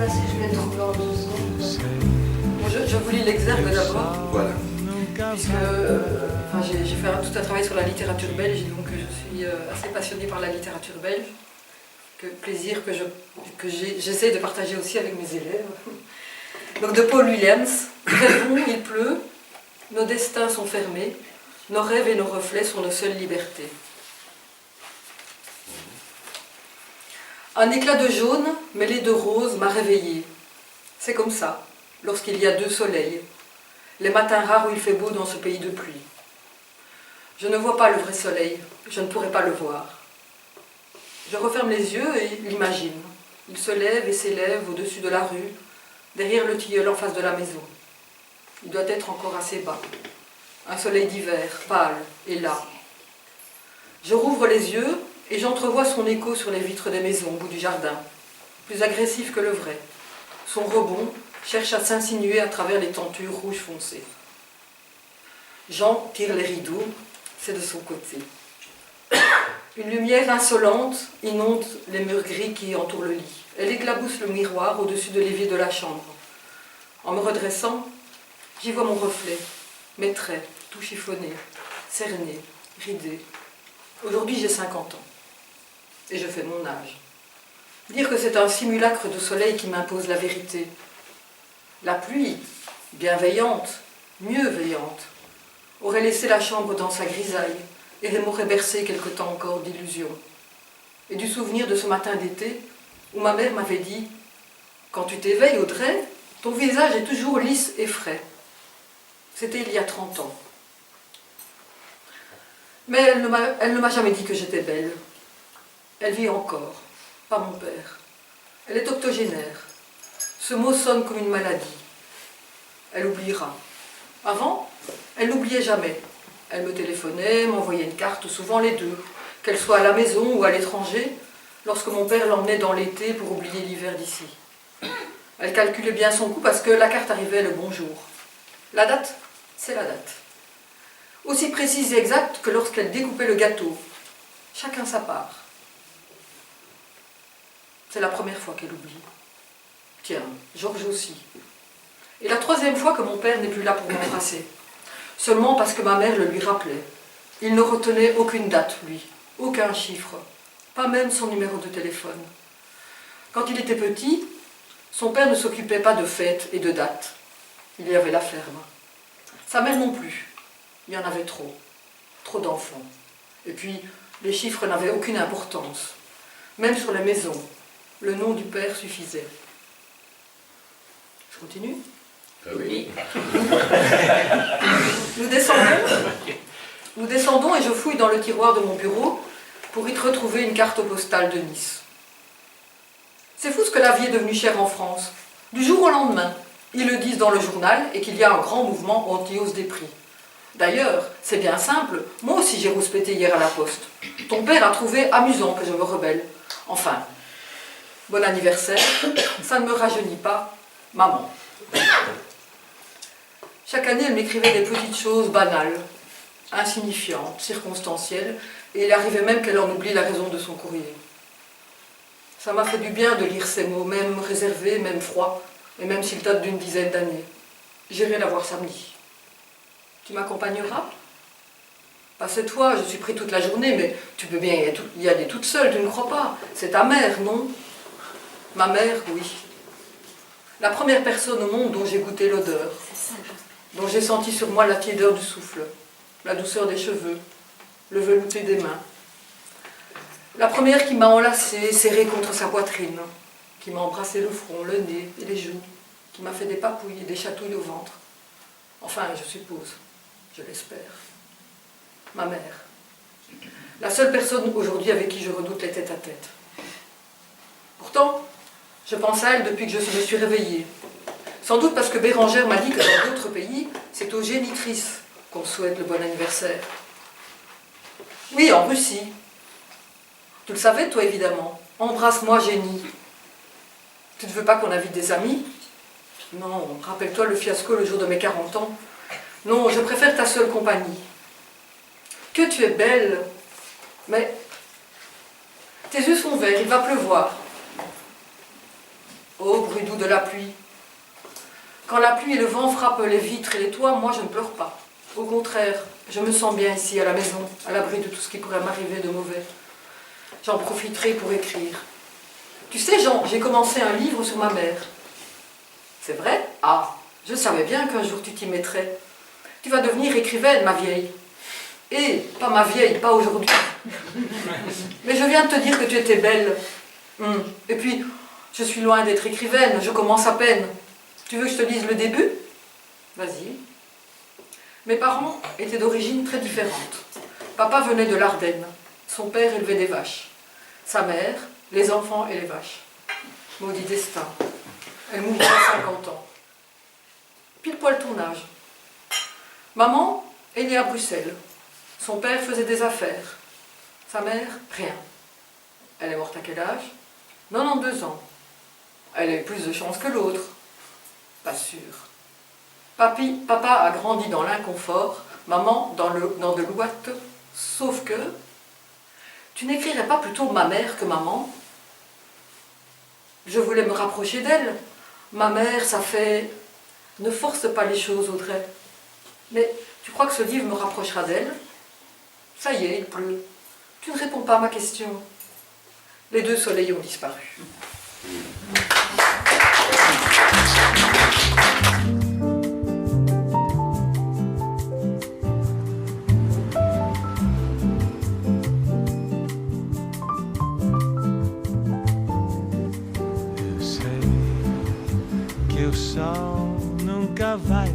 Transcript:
pas si je vais trouver en 2 secondes. Bon, je vous lis l'exergue d'abord. Voilà. Puisque j'ai fait tout un travail sur la littérature belge, et donc je suis assez passionnée par la littérature belge. Plaisir que j'essaie de partager aussi avec mes élèves. Donc de Paul Williams, très bon, il pleut, nos destins sont fermés, nos rêves et nos reflets sont nos seules libertés. Un éclat de jaune mêlé de rose m'a réveillée. C'est comme ça, lorsqu'il y a 2 soleils, les matins rares où il fait beau dans ce pays de pluie. Je ne vois pas le vrai soleil, je ne pourrai pas le voir. Je referme les yeux et l'imagine. Il se lève et s'élève au-dessus de la rue, derrière le tilleul en face de la maison. Il doit être encore assez bas. Un soleil d'hiver, pâle, est là. Je rouvre les yeux et j'entrevois son écho sur les vitres des maisons au bout du jardin, plus agressif que le vrai. Son rebond cherche à s'insinuer à travers les tentures rouges foncées. Jean tire les rideaux, c'est de son côté. Une lumière insolente inonde les murs gris qui entourent le lit. Elle éclabousse le miroir au-dessus de l'évier de la chambre. En me redressant, j'y vois mon reflet, mes traits, tout chiffonnés, cernés, ridés. Aujourd'hui, j'ai 50 ans. Et je fais mon âge. Dire que c'est un simulacre de soleil qui m'impose la vérité. La pluie, bienveillante, mieux veillante, aurait laissé la chambre dans sa grisaille et m'aurait bercé quelque temps encore d'illusions. Et du souvenir de ce matin d'été où ma mère m'avait dit « Quand tu t'éveilles, Audrey, ton visage est toujours lisse et frais. » C'était il y a 30 ans. Mais elle ne m'a jamais dit que j'étais belle. Elle vit encore, pas mon père. Elle est octogénaire. Ce mot sonne comme une maladie. Elle oubliera. Avant, elle n'oubliait jamais. Elle me téléphonait, m'envoyait une carte, souvent les deux, qu'elle soit à la maison ou à l'étranger, lorsque mon père l'emmenait dans l'été pour oublier l'hiver d'ici. Elle calculait bien son coup parce que la carte arrivait le bon jour. La date, c'est la date. Aussi précise et exacte que lorsqu'elle découpait le gâteau. Chacun sa part. C'est la première fois qu'elle oublie. Tiens, Georges aussi. Et la 3e fois que mon père n'est plus là pour m'embrasser. Seulement parce que ma mère le lui rappelait. Il ne retenait aucune date, lui, aucun chiffre, pas même son numéro de téléphone. Quand il était petit, son père ne s'occupait pas de fêtes et de dates. Il y avait la ferme. Sa mère non plus. Il y en avait trop d'enfants. Et puis, les chiffres n'avaient aucune importance. Même sur les maisons, le nom du père suffisait. Je continue ? Oui. Nous descendons et je fouille dans le tiroir de mon bureau pour y retrouver une carte postale de Nice. C'est fou ce que la vie est devenue chère en France. Du jour au lendemain, ils le disent dans le journal et qu'il y a un grand mouvement anti-hausse des prix. D'ailleurs, c'est bien simple, moi aussi j'ai rouspété hier à la poste. Ton père a trouvé amusant que je me rebelle. Enfin, bon anniversaire, ça ne me rajeunit pas, maman. Chaque année, elle m'écrivait des petites choses banales, insignifiantes, circonstancielles, et il arrivait même qu'elle en oublie la raison de son courrier. Ça m'a fait du bien de lire ces mots, même réservés, même froids, et même s'ils datent d'une dizaine d'années. J'irai la voir samedi. Tu m'accompagneras? Pas cette fois, je suis pris toute la journée, mais tu peux bien y aller toute seule, tu ne crois pas? C'est ta mère, non? Ma mère, oui. La première personne au monde dont j'ai goûté l'odeur, dont j'ai senti sur moi la tiédeur du souffle, la douceur des cheveux, le velouté des mains. La première qui m'a enlacée, serrée contre sa poitrine, qui m'a embrassé le front, le nez et les joues, qui m'a fait des papouilles et des chatouilles au ventre. Enfin, je suppose, je l'espère. Ma mère. La seule personne aujourd'hui avec qui je redoute les tête-à-tête. Pourtant, je pense à elle depuis que je me suis réveillée. Sans doute parce que Bérangère m'a dit que dans d'autres pays, c'est aux génitrices qu'on souhaite le bon anniversaire. Oui, en Russie. Tu le savais, toi, évidemment. Embrasse-moi, génie. Tu ne veux pas qu'on invite des amis? Non, rappelle-toi le fiasco le jour de mes 40 ans. Non, je préfère ta seule compagnie. Que tu es belle. Mais tes yeux sont verts, il va pleuvoir. Oh, bruit doux de la pluie. Quand la pluie et le vent frappent les vitres et les toits, moi je ne pleure pas. Au contraire, je me sens bien ici à la maison, à l'abri de tout ce qui pourrait m'arriver de mauvais. J'en profiterai pour écrire. Tu sais, Jean, j'ai commencé un livre sur ma mère. C'est vrai? Ah, je savais bien qu'un jour tu t'y mettrais. Tu vas devenir écrivaine, ma vieille. Et, pas ma vieille, pas aujourd'hui. Mais je viens de te dire que tu étais belle. Et puis, je suis loin d'être écrivaine, je commence à peine. Tu veux que je te lise le début? Vas-y. Mes parents étaient d'origine très différente. Papa venait de l'Ardenne. Son père élevait des vaches. Sa mère, les enfants et les vaches. Maudit destin. Elle mourut à 50 ans. Pile poil ton âge. Maman est née à Bruxelles. Son père faisait des affaires. Sa mère, rien. Elle est morte à quel âge? 92 ans. Elle a eu plus de chance que l'autre. Pas sûr. Papa a grandi dans l'inconfort, maman dans de l'ouate, sauf que... Tu n'écrirais pas plutôt ma mère que maman? Je voulais me rapprocher d'elle. Ma mère, ça fait... Ne force pas les choses, Audrey. Mais tu crois que ce livre me rapprochera d'elle? Ça y est, il pleut. Tu ne réponds pas à ma question. Les deux soleils ont disparu. Eu sei que o sol nunca vai